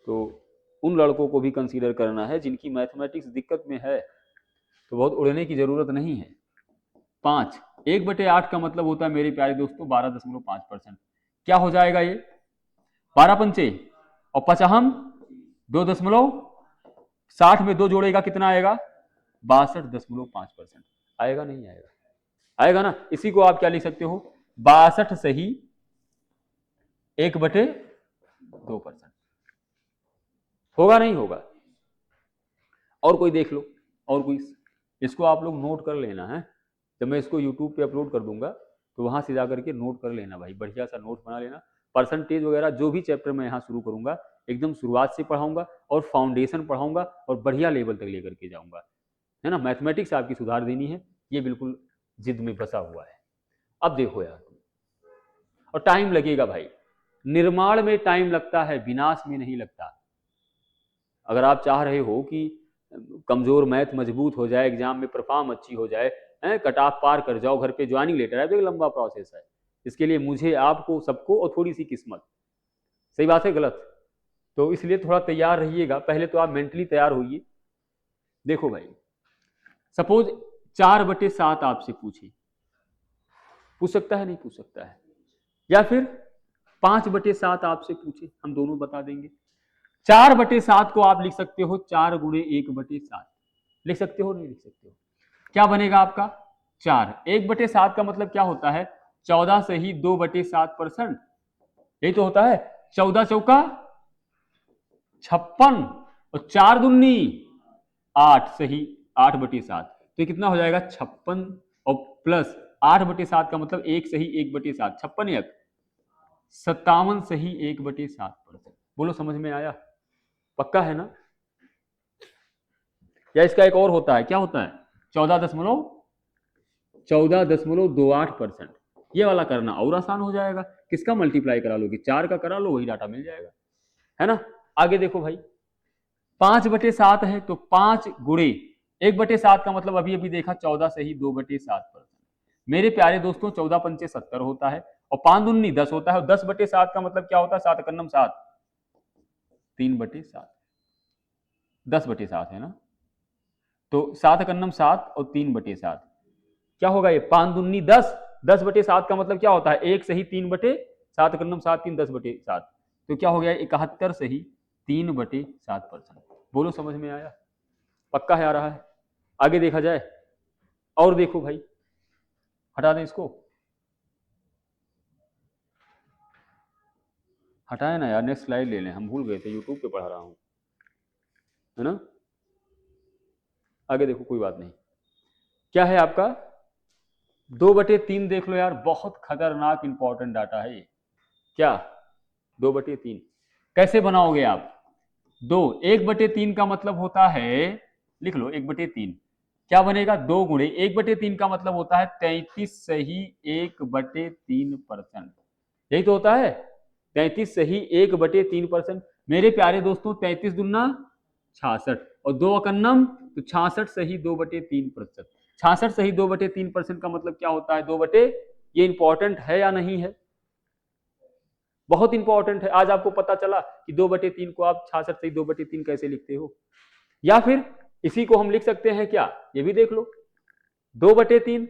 [SPEAKER 1] तो उन लड़कों को भी कंसीडर करना है जिनकी मैथमेटिक्स दिक्कत में है, तो बहुत उड़ने की जरूरत नहीं है। 5 1/8 का मतलब होता है मेरे प्यारे दोस्तों 12.5%। क्या हो जाएगा ये? 12 पंचे और 50 2.60 में 2 जोड़ेगा कितना आएगा? 62.5% आएगा, नहीं आएगा? आएगा ना? इसी को आप क्या लिख सकते हो? 62 सही 1/2%। होगा, नहीं होगा? और कोई देख लो, और कोई। इसको आप लोग नोट कर लेना है, जब मैं इसको यूट्यूब पे अपलोड कर दूंगा तो वहां से जाकर के नोट कर लेना भाई, बढ़िया सा नोट बना लेना। परसेंटेज वगैरह जो भी चैप्टर मैं यहाँ शुरू करूंगा एकदम शुरुआत से पढ़ाऊंगा और फाउंडेशन पढ़ाऊंगा और बढ़िया लेवल तक लेकर के जाऊंगा, है ना? मैथमेटिक्स आपकी सुधार देनी है, ये बिल्कुल जिद में फंसा हुआ है। अब देखो यार, और टाइम लगेगा भाई, निर्माण में टाइम लगता है, विनाश में नहीं लगता। अगर आप चाह रहे हो कि कमजोर मैथ मजबूत हो जाए, एग्जाम में परफॉर्म अच्छी हो जाए, कट ऑफ पार कर जाओ, घर पे ज्वाइनिंग लेटर है, तो एक लंबा प्रोसेस है। इसके लिए मुझे, आपको, सबको और थोड़ी सी किस्मत। सही बात है गलत? तो इसलिए थोड़ा तैयार रहिएगा, पहले तो आप मेंटली तैयार होइए। देखो भाई, सपोज 4/7 आपसे पूछ सकता है, नहीं पूछ सकता है? या फिर 5/7 आपसे पूछे, हम दोनों बता देंगे। 4/7 को आप लिख सकते हो 4 गुणे 1/7। लिख सकते हो, नहीं लिख सकते हो? क्या बनेगा आपका? 4 1/7 का मतलब क्या होता है? 14 सही 2/7%। यही तो होता है। 14 चौका 56 और 4 दूनी 8 सही 8/7, तो कितना हो जाएगा? 56 और प्लस 8/7 का मतलब 1 सही 1/7, 56 1 57 सही 1/7%। बोलो समझ में आया? पक्का है ना? या इसका एक और होता है, क्या होता है? 14.28%। ये वाला करना और आसान हो जाएगा। किसका मल्टीप्लाई करा लो कि 4 का करा लो, वही डाटा मिल जाएगा, है ना? आगे देखो भाई, 5/7 है तो 5 गुणे 1/7 का मतलब अभी अभी देखा 14 सही 2/7%। मेरे प्यारे दोस्तों 14 पंचे 70 होता है और 5 दूनी 10 होता है और 10/7 का मतलब क्या होता है? 7 एकन्नम 7, 3/7, 10/7 है ना? तो 7 एकन्नम 7 और 3/7 क्या होगा? ये 5 दूनी 10, 10/7 का मतलब क्या होता है? 1 सही 3/7 एकन्नम 7 3 10/7, तो क्या हो गया? 71 सही 3/7%। बोलो समझ में आया? पक्का है? आ रहा है? आगे देखा जाए और देखो भाई, हटा दें इसको, हटाए ना यार, नेक्स्ट स्लाइड ले लें, हम भूल गए थे, यूट्यूब पे पढ़ा रहा हूं, है ना? आगे देखो, कोई बात नहीं। क्या है आपका? 2/3 देख लो यार, बहुत खतरनाक इंपॉर्टेंट डाटा है ये। क्या 2/3 कैसे बनाओगे आप? 1/3 का मतलब होता है, लिख लो 1/3 क्या बनेगा? 2 गुणे 1/3 का मतलब होता है 33 सही 1/3%। यही तो होता है, 33 सही 1/3%। मेरे प्यारे दोस्तों 33 दूना 66 और 2 एकन्नम तो 66 सही 2/3%। 66 सही 2/3% का मतलब क्या होता है? 2/, ये इंपॉर्टेंट है या नहीं है? बहुत इंपॉर्टेंट है। आज आपको पता चला कि 2/3 को आप 66 सही 2/3 कैसे लिखते हो। या फिर इसी को हम लिख सकते हैं क्या? ये भी देख लो, 2/3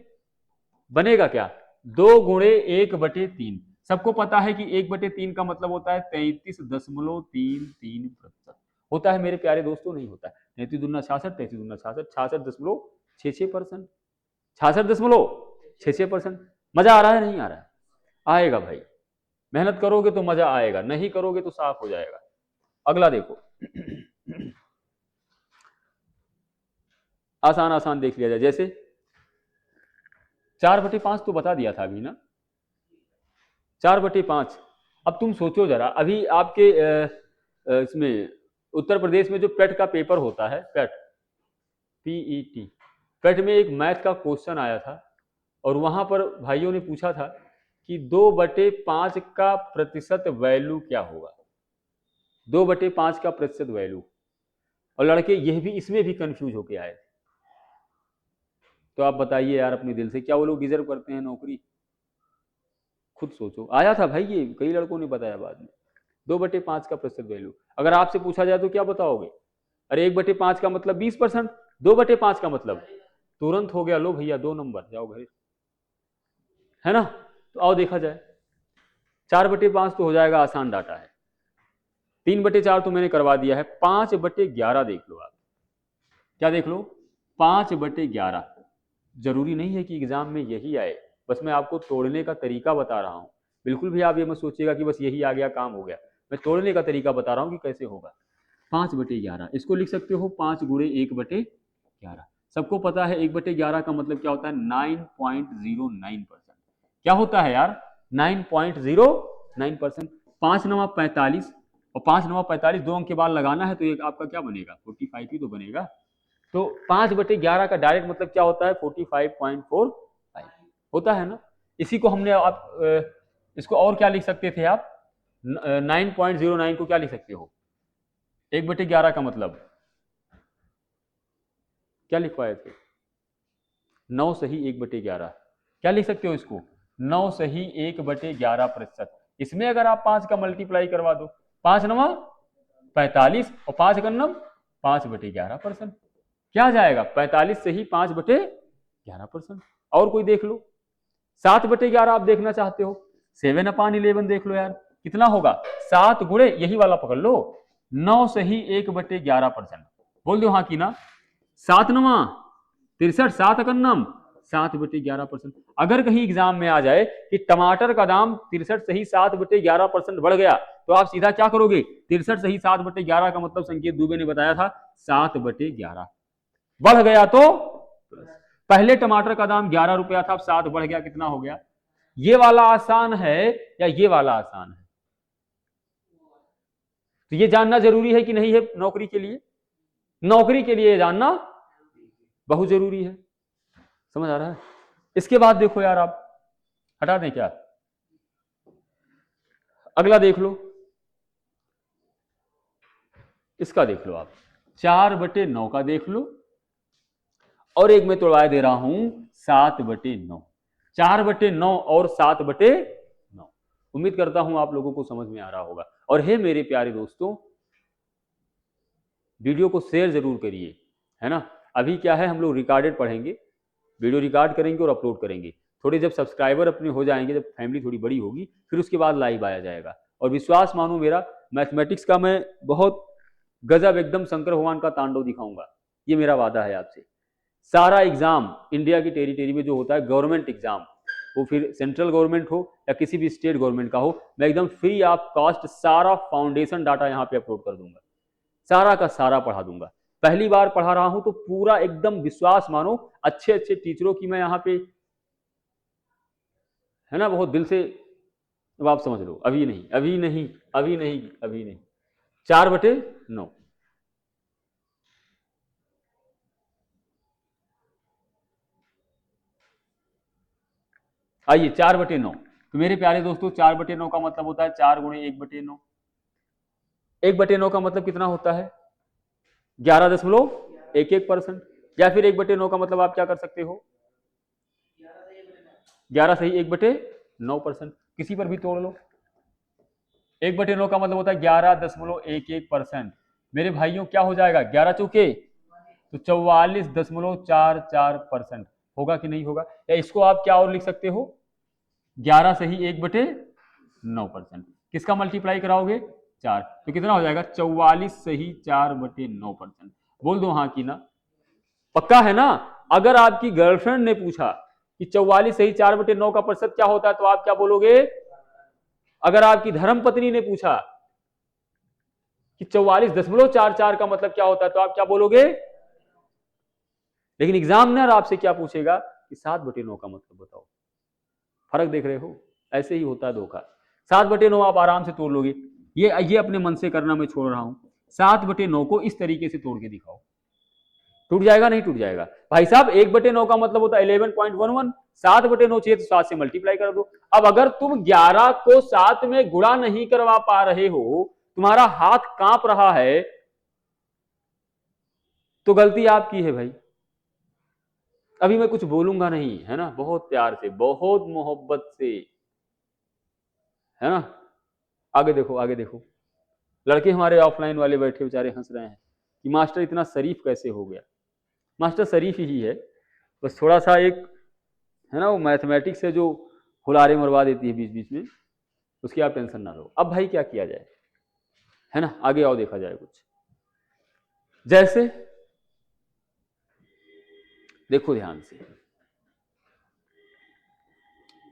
[SPEAKER 1] बनेगा क्या? 2 गुणे 1/3। सबको पता है कि 1/3 का मतलब होता है 33.33% होता है मेरे प्यारे दोस्तों, नहीं होता है। 33 दूना 66, 33 दूना 66, 66.66%, 66.66%। मजा आ रहा है नहीं आ रहा है? आएगा भाई, मेहनत करोगे तो मजा आएगा, नहीं करोगे तो साफ हो जाएगा। अगला देखो, आसान आसान देख लिया जाए, जैसे 4/5 तो बता दिया था अभी ना, 4/5। अब तुम सोचो जरा, अभी आपके इसमें उत्तर प्रदेश में जो पेट का पेपर होता है, पेट PET, पेट में एक मैथ का क्वेश्चन आया था और वहां पर भाइयों ने पूछा था कि 2/5 का प्रतिशत वैल्यू क्या होगा? 2/5 का प्रतिशत वैल्यू, और लड़के यह भी इसमें भी कंफ्यूज होके आए थे। तो आप बताइए यार अपने दिल से, क्या वो लोग डिजर्व करते हैं नौकरी? खुद सोचो। आया था भाई, ये कई लड़कों ने बताया बाद में, 2/5 का प्रतिशत वैल्यू। अगर आपसे पूछा जाए तो क्या बताओगे? अरे 1/5 का मतलब 20%, 2/5 का मतलब, तुरंत हो गया, लो भैया 2 नंबर, जाओ घर, है ना? तो आओ देखा जाए, 4/5 तो हो जाएगा, आसान डाटा है। 3/4 तो मैंने करवा दिया है। 5/11 देख लो आप, क्या देख लो? 5/11। जरूरी नहीं है कि एग्जाम में यही आए, बस मैं आपको तोड़ने का तरीका बता रहा हूं। बिल्कुल भी आप ये मत सोचिएगा कि बस यही आ गया काम हो गया, मैं तोड़ने का तरीका बता रहा हूं कि कैसे होगा। 5/11 इसको लिख सकते हो 5 गुणे 1/11। सबको पता है 1/11 का मतलब क्या होता है? 9.09%। क्या होता है यार? 9.09%। 5 9 45 और 5 9 45, 2 अंक के बाद लगाना है तो ये आपका क्या बनेगा? 45 ही तो बनेगा। तो 5/11 का डायरेक्ट मतलब क्या होता है? 45.45 होता है ना? इसी को हमने आप इसको और क्या लिख सकते थे आप? 9.09 को क्या लिख सकते हो? 1/11 का मतलब क्या लिखवाए थे? 9 सही 1/11। क्या लिख सकते हो इसको? 9 सही 1/11%। इसमें अगर आप 5 का मल्टीप्लाई करवा दो, 5 9 45 और 5 एकन्नम 5/11%। क्या आ जाएगा? 45 सही 5/11%। और कोई देख लो, 7/11 आप देखना चाहते हो, 7/11 देख लो यार, कितना होगा? 7 गुणे, यही वाला पकड़ लो, 9 सही 1/11%। बोल दो हाँ की ना? 7 9 63, 7 एकन्नम 7/11%। अगर कहीं एग्जाम में आ जाए कि टमाटर का दाम 63 सही 7/11% बढ़ गया, तो आप सीधा क्या करोगे? 63 सही 7/11 का मतलब संकेत दुबे ने बताया था 7/11। बढ़ गया तो पहले टमाटर का दाम 11 रुपया था, अब 7 बढ़ गया, कितना हो गया? ये वाला आसान है या ये वाला आसान है? तो ये जानना जरूरी है कि नहीं है नौकरी के लिए? नौकरी के लिए जानना बहुत जरूरी है। समझ आ रहा है? इसके बाद देखो यार, आप हटा दें क्या? अगला देख लो, इसका देख लो आप, 4/9 का देख लो, और एक मैं तोड़वा दे रहा हूं 7/9। 4/9 और 7/9। उम्मीद करता हूं आप लोगों को समझ में आ रहा होगा। और हे मेरे प्यारे दोस्तों, वीडियो को शेयर जरूर करिए, है ना। अभी क्या है, हम लोग रिकॉर्डेड पढ़ेंगे, वीडियो रिकॉर्ड करेंगे और अपलोड करेंगे। थोड़े जब सब्सक्राइबर अपने हो जाएंगे, जब फैमिली थोड़ी बड़ी होगी, फिर उसके बाद लाइव आया जाएगा। और विश्वास मानो मेरा, मैथमेटिक्स का मैं बहुत गजब एकदम शंकर भगवान का तांडव दिखाऊंगा, ये मेरा वादा है आपसे। सारा एग्जाम इंडिया की टेरिटरी में जो होता है, गवर्नमेंट एग्जाम, वो फिर सेंट्रल गवर्नमेंट हो या किसी भी स्टेट गवर्नमेंट का हो, मैं एकदम फ्री ऑफ कॉस्ट सारा फाउंडेशन डाटा यहाँ पे अपलोड कर दूंगा, सारा का सारा पढ़ा दूंगा। पहली बार पढ़ा रहा हूं तो पूरा एकदम विश्वास मानो, अच्छे अच्छे टीचरों की मैं यहाँ पे, है ना, बहुत दिल से। अब आप समझ लो, अभी नहीं, अभी नहीं, अभी नहीं, अभी नहीं। 4/9। आइए, 4/9। तो मेरे प्यारे दोस्तों, 4/9 का मतलब होता है 4 गुणे 1/9। 1/9 का मतलब कितना होता है? 11.11%। या फिर 1/9 का मतलब आप क्या कर सकते हो, 11 सही 1/9%। किसी पर भी तोड़ लो। 1/9 का मतलब होता है 11.11%। मेरे भाइयों क्या हो जाएगा, 11 चौके तो 44.44% होगा कि नहीं होगा? या इसको आप क्या और लिख सकते हो, 11 सही 1/9%। किसका मल्टीप्लाई कराओगे? 4, तो कितना हो जाएगा? 44 सही 4/9%। बोल दो हाँ कि ना? पक्का है ना? अगर आपकी गर्लफ्रेंड ने पूछा कि 44 सही 4/9 का प्रतिशत क्या होता है, तो आप क्या बोलोगे? अगर आपकी धर्मपत्नी ने पूछा कि 44.44 का मतलब क्या होता है, तो आप क्या बोलोगे? लेकिन एग्जामिनर आपसे क्या पूछेगा कि 7/9 का मतलब बताओ। फर्क देख रहे हो? ऐसे ही होता है धोखा। 7/9 आप आराम से तोड़ लोगे। ये अपने मन से करना मैं छोड़ रहा हूं। 7/9 को इस तरीके से तोड़ के दिखाओ, टूट जाएगा नहीं टूट जाएगा? भाई साहब, 1/9 का मतलब होता है 11.11। 7/9 चाहिए तो 7 से मल्टीप्लाई कर दो। अब अगर तुम 11 को 7 में गुणा नहीं करवा पा रहे हो, तुम्हारा हाथ कांप रहा है, तो गलती आपकी है भाई। अभी मैं कुछ बोलूंगा नहीं, है ना, बहुत प्यार से, बहुत मोहब्बत से, है ना। आगे देखो, आगे देखो। लड़के हमारे ऑफलाइन वाले बैठे बेचारे हंस रहे हैं कि मास्टर इतना शरीफ कैसे हो गया। मास्टर शरीफ ही है, बस थोड़ा सा एक, है ना, वो मैथमेटिक्स से जो हुलारे मरवा देती है बीच बीच में, उसकी आप टेंशन ना लो। अब भाई क्या किया जाए, है ना, आगे आओ देखा जाए कुछ। जैसे देखो ध्यान से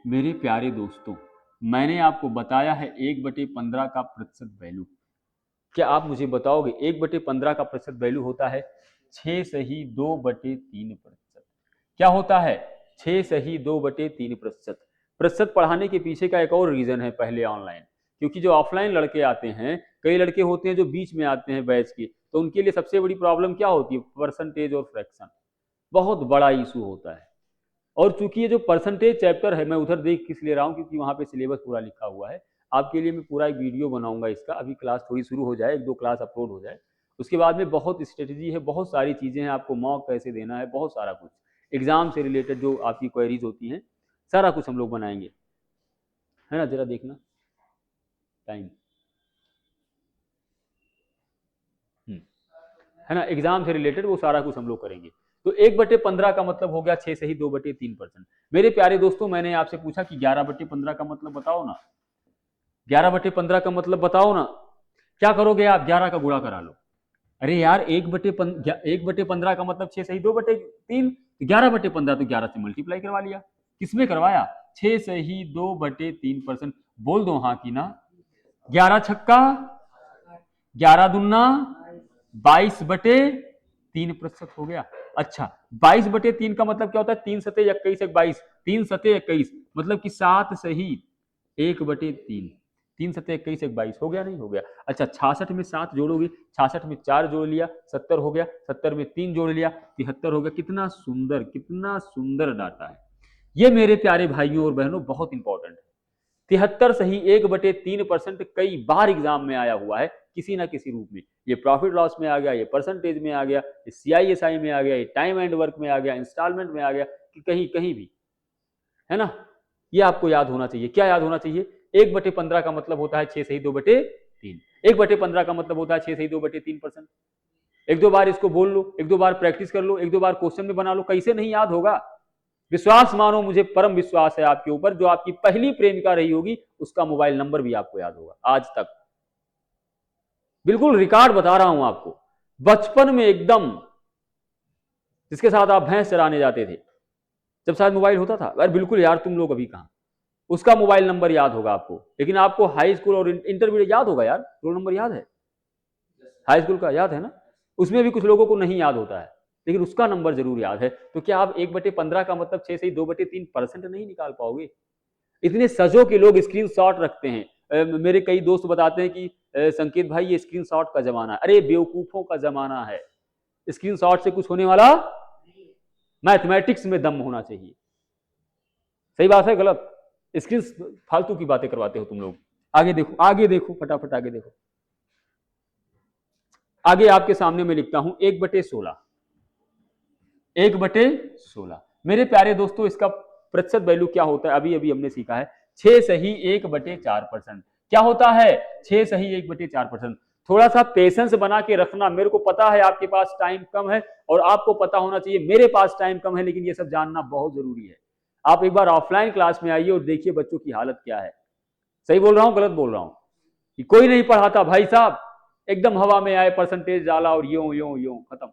[SPEAKER 1] मेरे प्यारे दोस्तों, मैंने आपको बताया है 1/15 का प्रतिशत वैल्यू। क्या आप मुझे बताओगे 1/15 का प्रतिशत वैल्यू होता है 6 सही 2/3%। क्या होता है? 6 सही 2/3%। प्रतिशत पढ़ाने के पीछे का एक और रीजन है, पहले ऑनलाइन, क्योंकि जो ऑफलाइन लड़के आते हैं, कई लड़के होते हैं जो बीच में आते हैं बैच के, तो उनके लिए सबसे बड़ी प्रॉब्लम क्या होती है? परसेंटेज और फ्रैक्शन, बहुत बड़ा इशू होता है। और चूंकि ये जो परसेंटेज चैप्टर है, मैं उधर देख किस ले रहा हूँ, क्योंकि वहां पे सिलेबस पूरा लिखा हुआ है। आपके लिए मैं पूरा एक वीडियो बनाऊंगा इसका, अभी क्लास थोड़ी शुरू हो जाए, 1-2 क्लास अपलोड हो जाए, उसके बाद में बहुत स्ट्रेटजी है, बहुत सारी चीजें हैं, आपको मॉक कैसे देना है, बहुत सारा कुछ एग्जाम से रिलेटेड जो आपकी क्वेरीज होती हैं, सारा कुछ हम लोग बनाएंगे, है ना। जरा देखना टाइम, है ना, एग्जाम से रिलेटेड वो सारा कुछ हम लोग करेंगे। तो 1/15 का मतलब हो गया 6 सही 2/3%। मेरे प्यारे दोस्तों, मैंने आपसे पूछा कि 11/15 का मतलब बताओ ना, 11/15 का मतलब बताओ ना। क्या करोगे आप? 11 का गुणा करा लो। अरे यार, 1/15 का मतलब 6 सही 2/3, 11/15 तो 11 से मल्टीप्लाई करवा लिया। किसमें करवाया? 6 सही 2/3%। बोल दो हाँ कि ना? 11 छक्का 11 दूना 22/3% हो गया। अच्छा 22/3 का मतलब क्या होता है? 3 सते 21 एक 22, 3 सते 21 मतलब कि 7 सही 1/3, 3 सते 21 एक 22 हो गया नहीं हो गया? अच्छा 66 में 7 जोड़ोगे, 66 में 4 जोड़ लिया 70 हो गया, 70 में 3 जोड़ लिया 73 हो गया। कितना सुंदर डाटा है ये मेरे प्यारे भाइयों और बहनों, बहुत इंपॉर्टेंट है। 73 सही 1/3% कई बार एग्जाम में आया हुआ है किसी ना किसी रूप में। ये प्रॉफिट लॉस में आ गया, ये परसेंटेज में आ गया, ये CISI में आ गया, ये टाइम एंड वर्क में आ गया, इंस्टॉलमेंट में आ गया, कि कहीं कहीं भी, है ना। ये आपको याद होना चाहिए। क्या याद होना चाहिए? 1/15 का मतलब होता है 6 सही 2/3। 1/15 का मतलब होता है 6 सही 2/3%। एक दो बार इसको बोल लो, एक दो बार प्रैक्टिस कर लो, एक दो बार क्वेश्चन में बना लो, कैसे नहीं याद होगा? विश्वास मानो, मुझे परम विश्वास है आपके ऊपर, जो आपकी पहली प्रेमिका रही होगी उसका मोबाइल नंबर भी आपको याद होगा आज तक। बिल्कुल रिकॉर्ड बता रहा हूं आपको। बचपन में एकदम जिसके साथ आप भैंस चराने जाते थे, जब शायद मोबाइल होता था, अरे बिल्कुल यार तुम लोग अभी कहां, उसका मोबाइल नंबर याद होगा आपको। लेकिन आपको हाई स्कूल और इंटरमीडिएट याद होगा यार, रोल नंबर याद है, हाई स्कूल का याद है ना। उसमें भी कुछ लोगों को नहीं याद होता है, लेकिन उसका नंबर जरूर याद है। तो क्या आप 1/15 का मतलब 6 सही 2/3% नहीं निकाल पाओगे? इतने सजो के लोग स्क्रीनशॉट रखते हैं। मेरे कई दोस्त बताते हैं कि संकेत भाई ये स्क्रीनशॉट का जमाना है। अरे बेवकूफों का जमाना है, स्क्रीनशॉट से कुछ होने वाला, मैथमेटिक्स में दम होना चाहिए। सही बात है गलत? स्क्रीन फालतू की बातें करवाते हो तुम लोग। आगे देखो, आगे देखो, फटाफट आगे देखो। आगे आपके सामने मैं लिखता हूं 1/16। 1/16 मेरे प्यारे दोस्तों, इसका प्रतिशत वैल्यू क्या होता है? अभी अभी हमने सीखा है 6 सही 1/4%। क्या होता है? 6 सही 1/4%। थोड़ा सा पेशेंस बना के रखना। मेरे को पता है आपके पास टाइम कम है, और आपको पता होना चाहिए मेरे पास टाइम कम है, लेकिन ये सब जानना बहुत जरूरी है। आप एक बार ऑफलाइन क्लास में आइए और देखिए बच्चों की हालत क्या है। सही बोल रहा हूं गलत बोल रहा हूं? कि कोई नहीं पढ़ाता भाई साहब, एकदम हवा में आए, परसेंटेज डाला और यूं यूं यूं खत्म।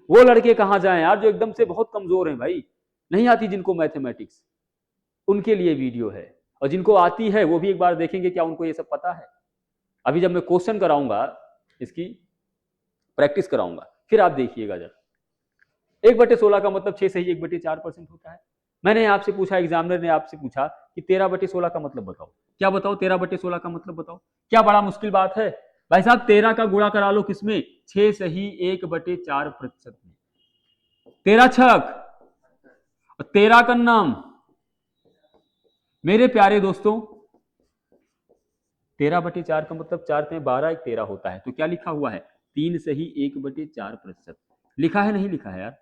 [SPEAKER 1] वो लड़के कहां जाएं यार जो एकदम से बहुत कमजोर हैं भाई, नहीं आती जिनको मैथमेटिक्स, उनके लिए वीडियो है। और जिनको आती है वो भी एक बार देखेंगे क्या उनको ये सब पता है। अभी जब मैं क्वेश्चन कराऊंगा, इसकी प्रैक्टिस कराऊंगा, फिर आप देखिएगा। जब 1/16 का मतलब 6 सही 1/4% होता है। मैंने आपसे पूछा, एग्जामिनर ने आपसे पूछा कि 13/16 का मतलब बताओ। क्या बताओ? 13/16 का मतलब बताओ। क्या बड़ा मुश्किल बात है भाई साहब? 13 का गुणा करा लो किसमें? 6 सही 1/4% में। 13 छक और 13 का नाम। मेरे प्यारे दोस्तों 13/4 का मतलब 4 में 12 एक 13 होता है। तो क्या लिखा हुआ है? 3 सही 1/4%। लिखा है नहीं लिखा है यार?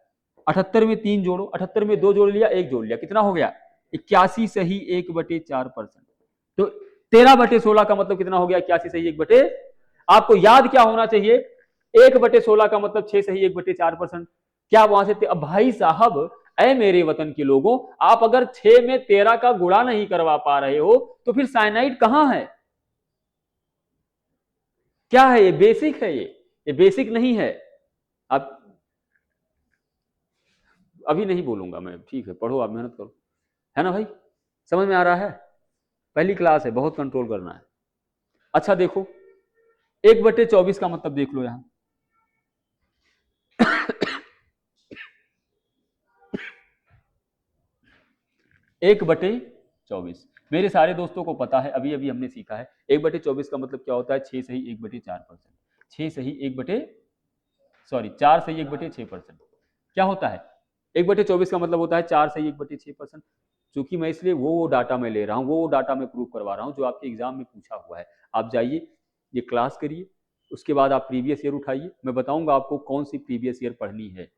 [SPEAKER 1] 78 में 3 जोड़ो, 78 में 2 जोड़ लिया, 1 जोड़ लिया, कितना हो गया? 81 सही 1/4%। तो 13/16 का मतलब कितना हो गया? 81 सही 1/। आपको याद क्या होना चाहिए? 1/16 का मतलब 6 सही 1/4%। क्या वहां से अब भाई साहब, ऐ मेरे वतन के लोगों, आप अगर 6 में 13 का गुणा नहीं करवा पा रहे हो तो फिर साइनाइड कहां है? क्या है ये? बेसिक है ये बेसिक नहीं है। आप अभी नहीं बोलूंगा मैं, ठीक है, पढ़ो आप, मेहनत करो, है ना भाई? समझ में आ रहा है? पहली क्लास है, बहुत कंट्रोल करना है। अच्छा देखो, 1/24 का मतलब देख लो यहां। 1/24 मेरे सारे दोस्तों को पता है, अभी अभी हमने सीखा है। 1/24 का मतलब क्या होता है? 6 सही 1/4%। 6 सही 4 सही 1/6%। क्या होता है? 1/24 का मतलब होता है 4 सही 1/6%। चूंकि मैं इसलिए वो डाटा मैं ले रहा हूं, वो डाटा मैं प्रूव करवा रहा हूं जो आपके एग्जाम में पूछा हुआ है। आप जाइए, ये क्लास करिए, उसके बाद आप प्रीवियस ईयर उठाइए, मैं बताऊंगा आपको कौन सी प्रीवियस ईयर पढ़नी है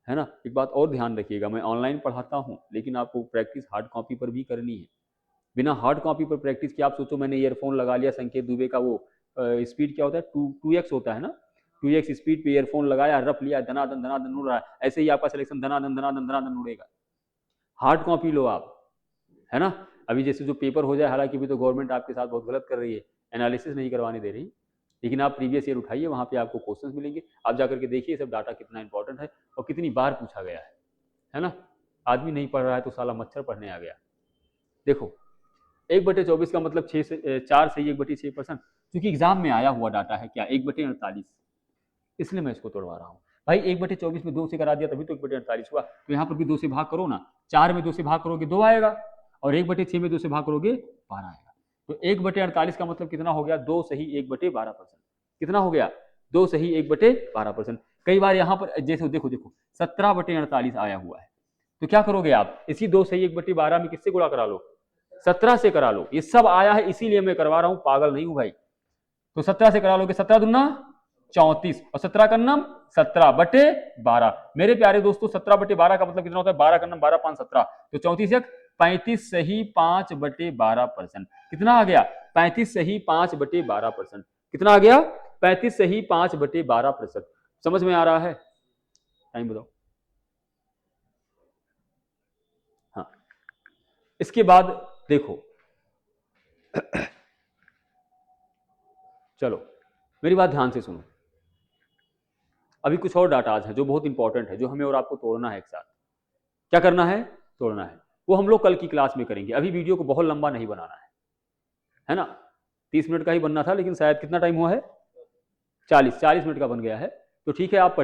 [SPEAKER 1] ना। एक बात और ध्यान रखिएगा, मैं ऑनलाइन पढ़ाता हूं, लेकिन आपको प्रैक्टिस हार्ड कॉपी पर भी करनी है। बिना हार्ड कॉपी पर प्रैक्टिस किया आप सोचो मैंने ईयरफोन लगा लिया, संकेत दुबे का वो स्पीड क्या होता है, 2x होता है ना, 2x स्पीड पे ईयरफोन लगाया, रफ लिया, धनाधन धनाधन उड़ रहा है, ऐसे ही आपका सिलेक्शन धनाधन धनाधन धनाधन उड़ेगा। हार्ड कॉपी लो आप, है ना। अभी जैसे जो पेपर हो जाए, हालांकि भी तो गवर्नमेंट आपके साथ बहुत गलत कर रही है, एनालिसिस नहीं करवाने दे रही, लेकिन आप प्रीवियस ईयर उठाइए, वहां पे आपको क्वेश्चंस मिलेंगे। आप जाकर के देखिए सब डाटा कितना इंपॉर्टेंट है और कितनी बार पूछा गया है ना। आदमी नहीं पढ़ रहा है तो साला मच्छर पढ़ने आ गया। देखो 1/24 का मतलब 4 सही 1/6%, क्योंकि एग्जाम में आया हुआ डाटा है क्या 1/48, इसलिए मैं इसको तोड़वा रहा हूँ। भाई 1/24 में 2 से करा दिया तभी तो 1/48 हुआ। तो यहाँ पर भी 2 से भाग करो ना, 4 में 2 से भाग करोगे 2 आएगा, और 1/6 में 2 से भाग करोगे 12 आएगा। तो 1/48 का मतलब कितना हो गया, 2 सही 1/12%। कितना हो गया, 2 सही 1/12%। कई बार यहाँ पर जैसे देखो 17/48 आया हुआ है, तो क्या करोगे आप, इसी 2 सही 1/12 में किससे गुणा करा लो, 17 से करा लो। ये सब आया है इसीलिए मैं करवा रहा हूं, पागल नहीं हूं भाई। तो 17 से करा लोगे, 17 दूना 34 और 17 का नम 17/12। मेरे प्यारे दोस्तों 17/12 का मतलब कितना होता है, 12 का नम 12 5 17, तो 34 35 सही 5/12%। कितना आ गया, 35 सही 5/12%। कितना आ गया, 35 सही 5/12%। समझ में आ रहा है, टाइम बताओ। हाँ, इसके बाद देखो चलो मेरी बात ध्यान से सुनो। अभी कुछ और डाटाज है जो बहुत इंपॉर्टेंट है, जो हमें और आपको तोड़ना है एक साथ। क्या करना है, तोड़ना है। वो हम लोग कल की क्लास में करेंगे। अभी वीडियो को बहुत लंबा नहीं बनाना है ना। 30 मिनट का ही बनना था, लेकिन शायद कितना टाइम हुआ है, 40 मिनट का बन गया है। तो ठीक है, आप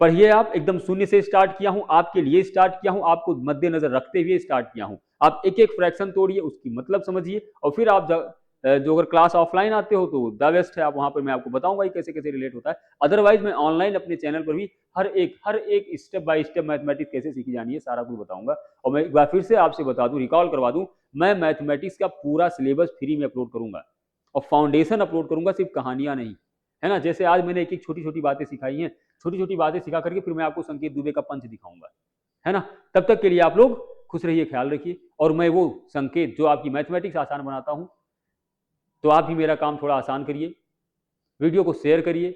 [SPEAKER 1] पढ़िए आप एकदम शून्य से स्टार्ट किया हूं, आपके लिए स्टार्ट किया हूं, आपको मद्देनजर रखते हुए स्टार्ट किया हूं। आप एक एक फ्रैक्शन तोड़िए, उसकी मतलब समझिए, और फिर आप जो अगर क्लास ऑफलाइन आते हो तो द बेस्ट है, आप वहां पर मैं आपको बताऊंगा कैसे कैसे रिलेट होता है। अदरवाइज मैं ऑनलाइन अपने चैनल पर भी हर एक स्टेप बाय स्टेप मैथमेटिक्स कैसे सीखी जानी है सारा कुछ बताऊंगा। और मैं एक बार फिर से आपसे बता दूं, रिकॉल करवा दूं, मैं मैथमेटिक्स का पूरा सिलेबस फ्री में अपलोड करूंगा, और फाउंडेशन अपलोड करूंगा, सिर्फ कहानियां नहीं, है ना। जैसे आज मैंने एक एक छोटी छोटी बातें सिखाई हैं, छोटी छोटी बातें सिखा करके फिर मैं आपको संकेत दुबे का पंच दिखाऊंगा, है ना। तब तक के लिए आप लोग खुश रहिए, ख्याल रखिए। और मैं वो संकेत जो आपकी मैथमेटिक्स आसान बनाता हूं, तो आप भी मेरा काम थोड़ा आसान करिए, वीडियो को शेयर करिए,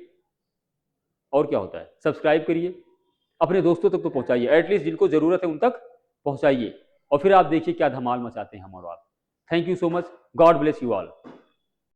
[SPEAKER 1] और क्या होता है, सब्सक्राइब करिए, अपने दोस्तों तक तो पहुंचाइए, एटलीस्ट जिनको जरूरत है उन तक पहुंचाइए, और फिर आप देखिए क्या धमाल मचाते हैं हम और आप। Thank you so much, God bless you all.